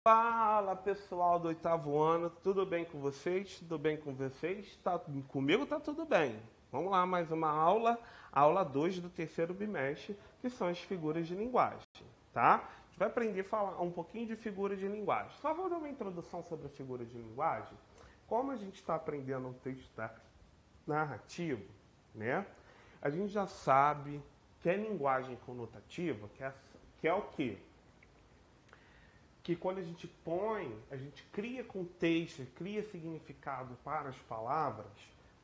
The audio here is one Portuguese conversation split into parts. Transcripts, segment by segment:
Fala pessoal do oitavo ano, tudo bem com vocês? Tudo bem com vocês? Comigo tá tudo bem. Vamos lá, mais uma aula, aula 2 do terceiro bimestre, que são as figuras de linguagem, tá? A gente vai aprender a falar um pouquinho de figuras de linguagem. Só vou dar uma introdução sobre a figura de linguagem. Como a gente está aprendendo um texto narrativo, né? A gente já sabe que a linguagem conotativa, que é o quê? Que quando a gente cria contexto, cria significado para as palavras,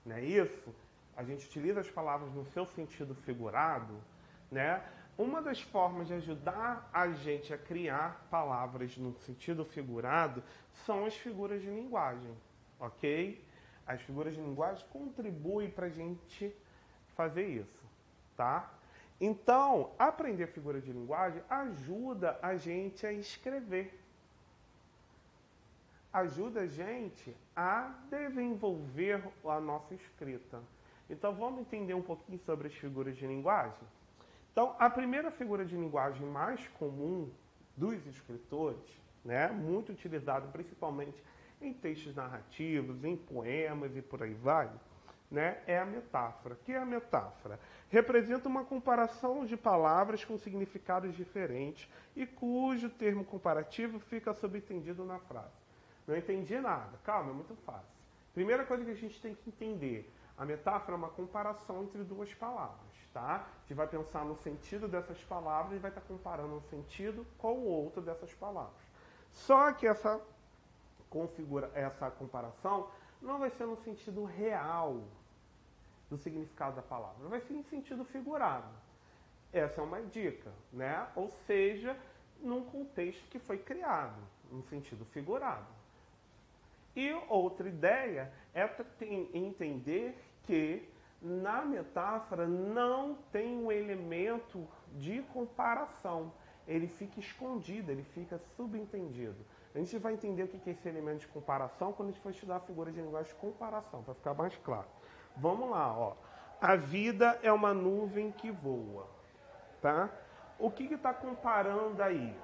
não é isso? A gente utiliza as palavras no seu sentido figurado, né? Uma das formas de ajudar a gente a criar palavras no sentido figurado são as figuras de linguagem, ok? As figuras de linguagem contribuem para a gente fazer isso, tá? Então, aprender figura de linguagem ajuda a gente a escrever. Ajuda a gente a desenvolver a nossa escrita. Então, vamos entender um pouquinho sobre as figuras de linguagem? Então, a primeira figura de linguagem mais comum dos escritores, né, muito utilizada principalmente em textos narrativos, em poemas e por aí vai, né, é a metáfora. O que é a metáfora? Representa uma comparação de palavras com significados diferentes e cujo termo comparativo fica subentendido na frase. Não entendi nada. Calma, é muito fácil. Primeira coisa que a gente tem que entender, a metáfora é uma comparação entre duas palavras, tá? A gente vai pensar no sentido dessas palavras e vai estar comparando um sentido com o outro dessas palavras. Só que essa comparação não vai ser no sentido real do significado da palavra, vai ser em sentido figurado. Essa é uma dica, né? Ou seja, num contexto que foi criado, no sentido figurado. E outra ideia é entender que na metáfora não tem um elemento de comparação. Ele fica escondido, ele fica subentendido. A gente vai entender o que é esse elemento de comparação quando a gente for estudar a figura de linguagem de comparação, para ficar mais claro. Vamos lá, ó. A vida é uma nuvem que voa, tá? O que está comparando aí?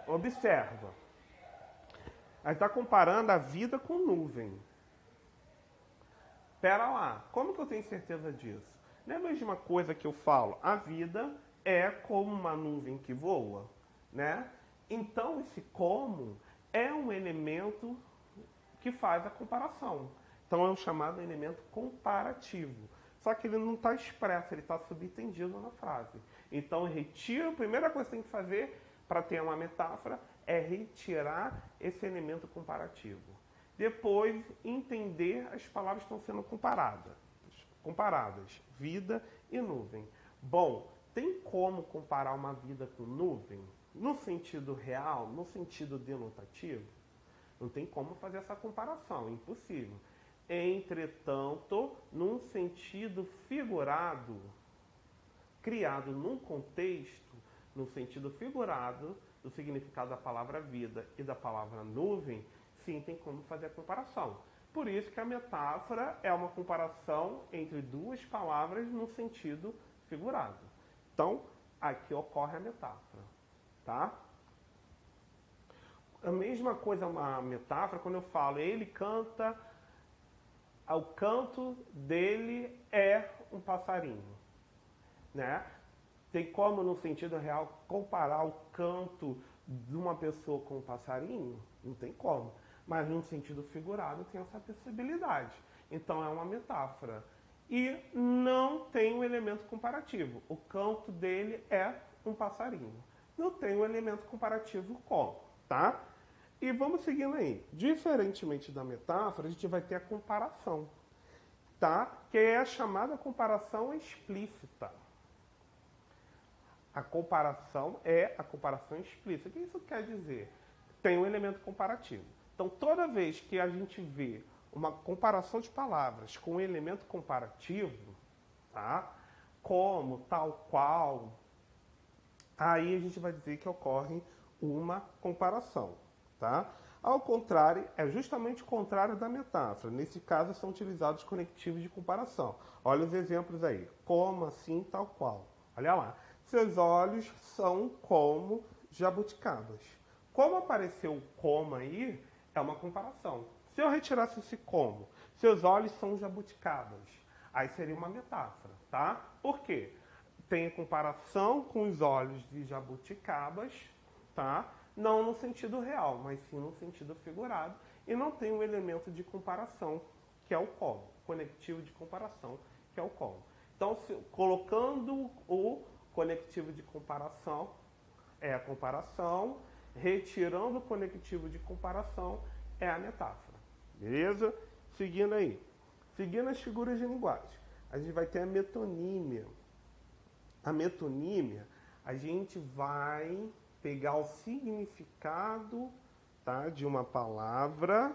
Observa. Aí está comparando a vida com nuvem. Pera lá, como que eu tenho certeza disso? Não é a mesma coisa que eu falo, a vida é como uma nuvem que voa, né? Então esse como é um elemento que faz a comparação. Então é um chamado elemento comparativo. Só que ele não está expresso, ele está subentendido na frase. Então a primeira coisa que tem que fazer para ter uma metáfora é retirar esse elemento comparativo. Depois, entender as palavras que estão sendo comparadas, vida e nuvem. Bom, tem como comparar uma vida com nuvem? No sentido real, no sentido denotativo? Não tem como fazer essa comparação, é impossível. Entretanto, num sentido figurado, criado num contexto, no sentido figurado, do significado da palavra vida e da palavra nuvem, sim, tem como fazer a comparação. Por isso que a metáfora é uma comparação entre duas palavras no sentido figurado. Então, aqui ocorre a metáfora, tá? A mesma coisa, uma metáfora, quando eu falo, ele canta, o canto dele é um passarinho, né? Tem como, no sentido real, comparar o canto de uma pessoa com um passarinho? Não tem como. Mas, no sentido figurado, tem essa possibilidade. Então, é uma metáfora. E não tem um elemento comparativo. O canto dele é um passarinho. Não tem um elemento comparativo como, tá? E vamos seguindo aí. Diferentemente da metáfora, a gente vai ter a comparação, tá? Que é a chamada comparação explícita. A comparação é a comparação explícita. O que isso quer dizer? Tem um elemento comparativo. Então, toda vez que a gente vê uma comparação de palavras com um elemento comparativo, tá? Como, tal, qual, aí a gente vai dizer que ocorre uma comparação, tá? Ao contrário, é justamente o contrário da metáfora. Nesse caso, são utilizados conectivos de comparação. Olha os exemplos aí. Como, assim, tal, qual. Olha lá. Seus olhos são como jabuticabas. Como apareceu o como aí, é uma comparação. Se eu retirasse esse como, seus olhos são jabuticabas, aí seria uma metáfora, tá? Por quê? Tem a comparação com os olhos de jabuticabas, tá? Não no sentido real, mas sim no sentido figurado, e não tem um elemento de comparação, que é o como, conectivo de comparação, que é o como. Então, colocando o conectivo de comparação, é a comparação, retirando o conectivo de comparação, é a metáfora. Beleza? Seguindo aí. Seguindo as figuras de linguagem, a gente vai ter a metonímia. A metonímia, a gente vai pegar o significado, tá, de uma palavra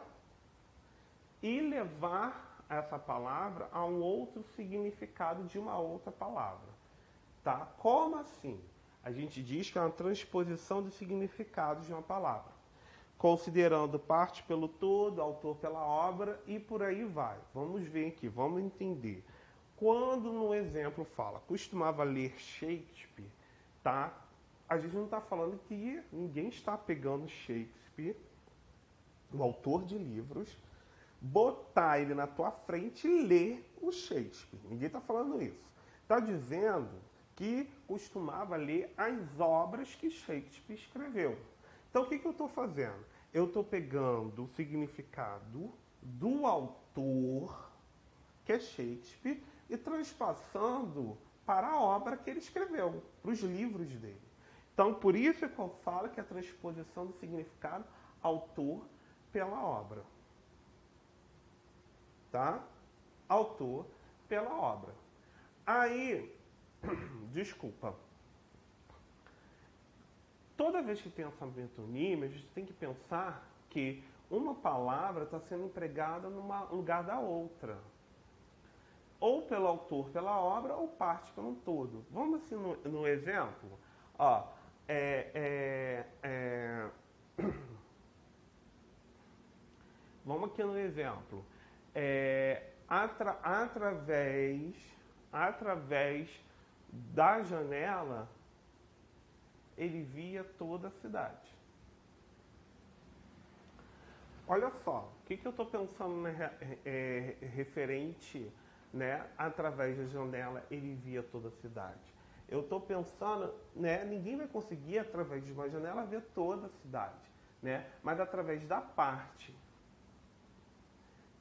e levar essa palavra a um outro significado de uma outra palavra. Tá? Como assim? A gente diz que é uma transposição de significados de uma palavra, considerando parte pelo todo, autor pela obra e por aí vai. Vamos ver aqui, vamos entender. Quando no exemplo fala, costumava ler Shakespeare, tá? A gente não está falando que ninguém está pegando Shakespeare, o autor de livros, botar ele na tua frente e ler o Shakespeare. Ninguém está falando isso. Está dizendo que costumava ler as obras que Shakespeare escreveu. Então, o que eu estou fazendo? Eu estou pegando o significado do autor, que é Shakespeare, e transpassando para a obra que ele escreveu, para os livros dele. Então, por isso que eu falo que é a transposição do significado autor pela obra. Tá? Autor pela obra. Aí, desculpa. Toda vez que tem essa metonímia, a gente tem que pensar que uma palavra está sendo empregada no lugar da outra. Ou pelo autor pela obra, ou parte pelo todo. Vamos assim no exemplo? Ó, vamos aqui no exemplo. Através da janela, ele via toda a cidade. Olha só, o que eu estou pensando referente, né? Através da janela, ele via toda a cidade. Eu estou pensando, né? Ninguém vai conseguir, através de uma janela, ver toda a cidade, né? Mas através da parte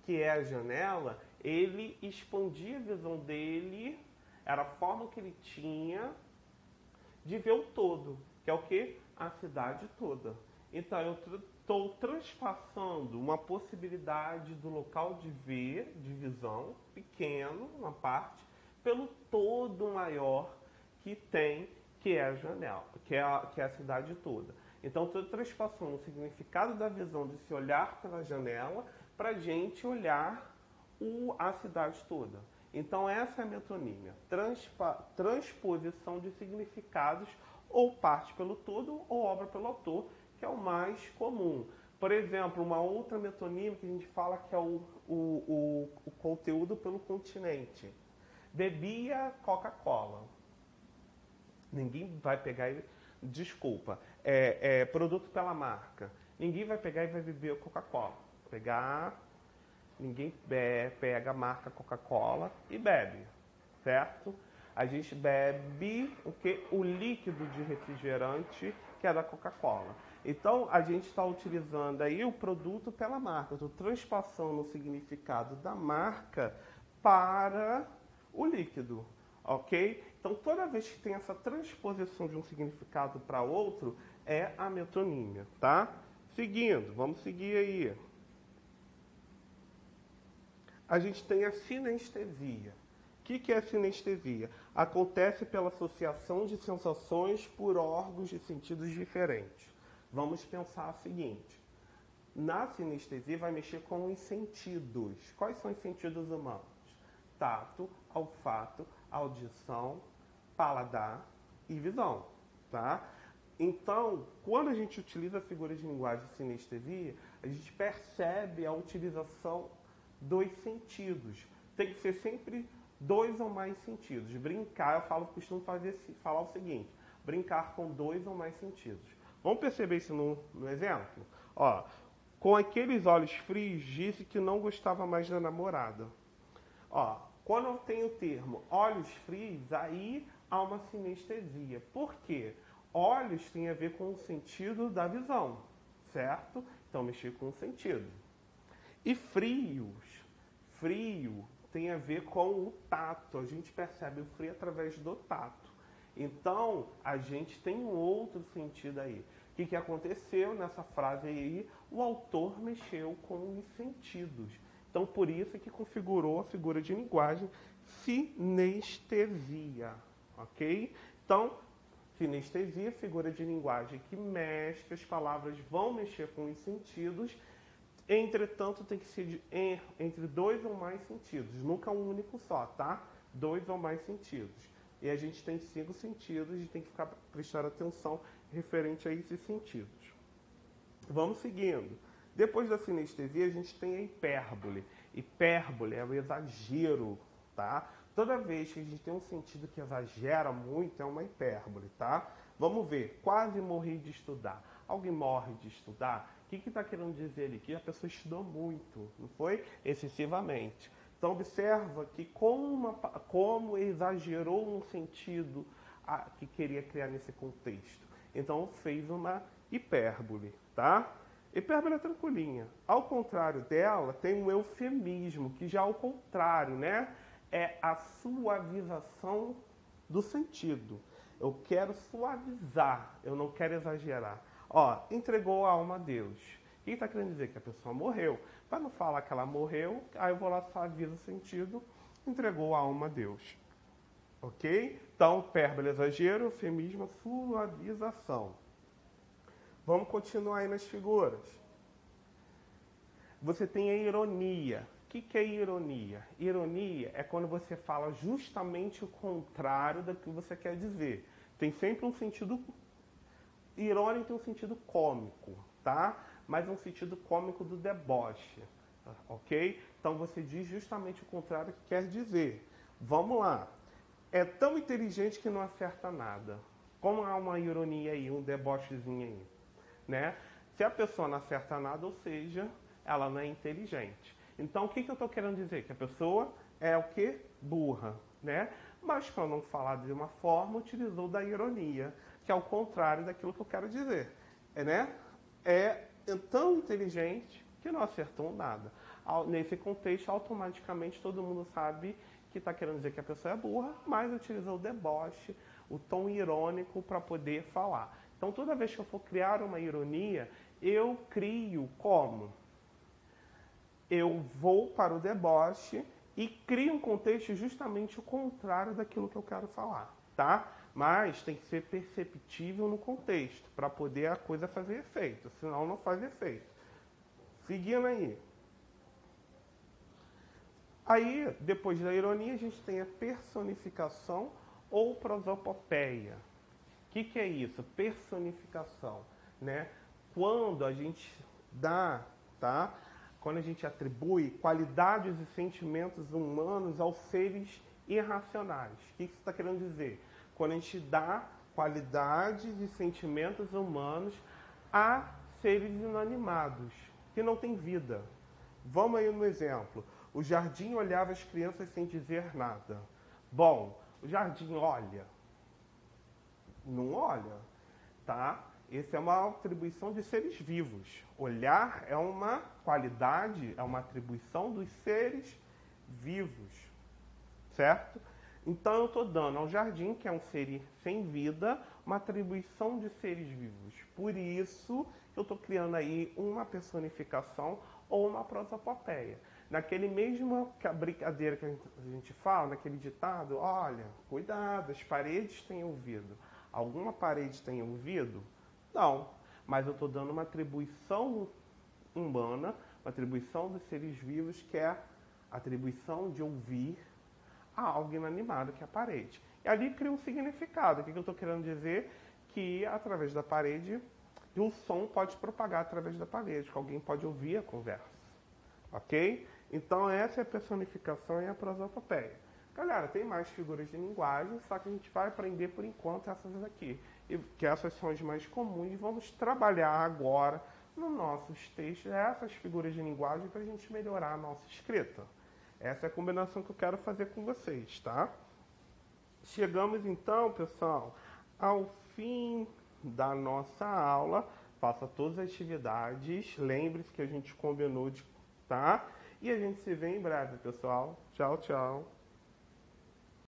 que é a janela, ele expandia a visão dele, era a forma que ele tinha de ver o todo, que é o que? A cidade toda. Então, eu estou transpassando uma possibilidade do local de ver, de visão, pequeno, uma parte, pelo todo maior que tem, que é a janela, que é a cidade toda. Então, estou transpassando o significado da visão de se olhar pela janela para a gente olhar a cidade toda. Então, essa é a metonímia, transposição de significados ou parte pelo todo ou obra pelo autor, que é o mais comum. Por exemplo, uma outra metonímia que a gente fala que é o conteúdo pelo continente. Bebia Coca-Cola. Ninguém vai pegar e... Desculpa. Produto pela marca. Ninguém vai pegar e vai beber Coca-Cola. Ninguém pega a marca Coca-Cola e bebe, certo? A gente bebe o líquido de refrigerante que é da Coca-Cola. Então, a gente está utilizando aí o produto pela marca. Estou transpassando o significado da marca para o líquido, ok? Então, toda vez que tem essa transposição de um significado para outro, é a metonímia, tá? Seguindo, vamos seguir aí. A gente tem a sinestesia. O que é a sinestesia? Acontece pela associação de sensações por órgãos de sentidos diferentes. Vamos pensar o seguinte. Na sinestesia vai mexer com os sentidos. Quais são os sentidos humanos? Tato, olfato, audição, paladar e visão. Tá? Então, quando a gente utiliza a figura de linguagem de sinestesia, a gente percebe a utilização dos sentidos. Tem que ser sempre 2 ou mais sentidos. Brincar, eu costumo falar o seguinte, brincar com 2 ou mais sentidos. Vamos perceber isso no exemplo? Ó, com aqueles olhos frios, disse que não gostava mais da namorada. Ó, quando eu tenho o termo olhos frios, aí há uma sinestesia. Por quê? Olhos tem a ver com o sentido da visão, certo? Então, mexer com o sentido. E frio tem a ver com o tato. A gente percebe o frio através do tato. Então, a gente tem um outro sentido aí. O que aconteceu nessa frase aí? O autor mexeu com os sentidos. Então, por isso que configurou a figura de linguagem sinestesia, ok? Então, sinestesia, figura de linguagem que mexe, as palavras vão mexer com os sentidos, entretanto, tem que ser entre 2 ou mais sentidos, nunca um único só, tá? 2 ou mais sentidos. E a gente tem 5 sentidos e tem que prestar atenção referente a esses sentidos. Vamos seguindo. Depois da sinestesia, a gente tem a hipérbole. Hipérbole é o exagero, tá? Toda vez que a gente tem um sentido que exagera muito, é uma hipérbole, tá? Vamos ver. Quase morri de estudar. Alguém morre de estudar? O que está querendo dizer ali? Que a pessoa estudou muito, não foi? Excessivamente. Então, observa que como exagerou um sentido que queria criar nesse contexto. Então, fez uma hipérbole, tá? Hipérbole é tranquilinha. Ao contrário dela, tem um eufemismo, que já ao contrário, né? É a suavização do sentido. Eu quero suavizar, eu não quero exagerar. Ó, entregou a alma a Deus. O que está querendo dizer? Que a pessoa morreu. Para não falar que ela morreu, aí eu vou lá suavizo o sentido, entregou a alma a Deus. Ok? Então, hipérbole, exagero, eufemismo, suavização. Vamos continuar aí nas figuras. Você tem a ironia. O que é ironia? Ironia é quando você fala justamente o contrário do que você quer dizer. Tem sempre um sentido irônico, tem um sentido cômico, tá? Mas um sentido cômico do deboche, ok? Então você diz justamente o contrário que quer dizer. Vamos lá. É tão inteligente que não acerta nada. Como há uma ironia aí, um debochezinho aí, né? Se a pessoa não acerta nada, ou seja, ela não é inteligente. Então, o que eu estou querendo dizer? Que a pessoa é o quê? Burra, né? Mas, para não falar de uma forma, utilizou da ironia, que é o contrário daquilo que eu quero dizer, né? É tão inteligente que não acertou nada. Nesse contexto, automaticamente, todo mundo sabe que está querendo dizer que a pessoa é burra, mas utilizou o deboche, o tom irônico para poder falar. Então, toda vez que eu for criar uma ironia, eu crio como? Eu vou para o deboche e crio um contexto justamente o contrário daquilo que eu quero falar, tá? Mas tem que ser perceptível no contexto, para poder a coisa fazer efeito, senão não faz efeito. Seguindo aí. Aí, depois da ironia, a gente tem a personificação ou prosopopeia. O que é isso? Personificação, né? Quando a gente dá, tá? Quando a gente atribui qualidades e sentimentos humanos aos seres irracionais. O que isso está querendo dizer? Quando a gente dá qualidades e sentimentos humanos a seres inanimados, que não têm vida. Vamos aí no exemplo. O jardim olhava as crianças sem dizer nada. Bom, o jardim olha. Não olha, tá? Essa é uma atribuição de seres vivos. Olhar é uma qualidade, é uma atribuição dos seres vivos, certo? Então eu estou dando ao jardim, que é um ser sem vida, uma atribuição de seres vivos. Por isso eu estou criando aí uma personificação ou uma prosopopeia. Naquele mesmo brincadeira que a gente fala, naquele ditado, olha, cuidado, as paredes têm ouvido. Alguma parede tem ouvido? Não, mas eu estou dando uma atribuição humana, uma atribuição dos seres vivos, que é a atribuição de ouvir a algo inanimado, que é a parede. E ali cria um significado. O que eu estou querendo dizer? Que através da parede, o som pode propagar através da parede, que alguém pode ouvir a conversa. Ok? Então essa é a personificação e a prosopopeia. Galera, tem mais figuras de linguagem, só que a gente vai aprender por enquanto essas aqui. e que essas são as mais comuns. E vamos trabalhar agora nos nossos textos essas figuras de linguagem para a gente melhorar a nossa escrita. Essa é a combinação que eu quero fazer com vocês, tá? Chegamos então, pessoal, ao fim da nossa aula. Faça todas as atividades. Lembre-se que a gente combinou de, tá? E a gente se vê em breve, pessoal. Tchau, tchau.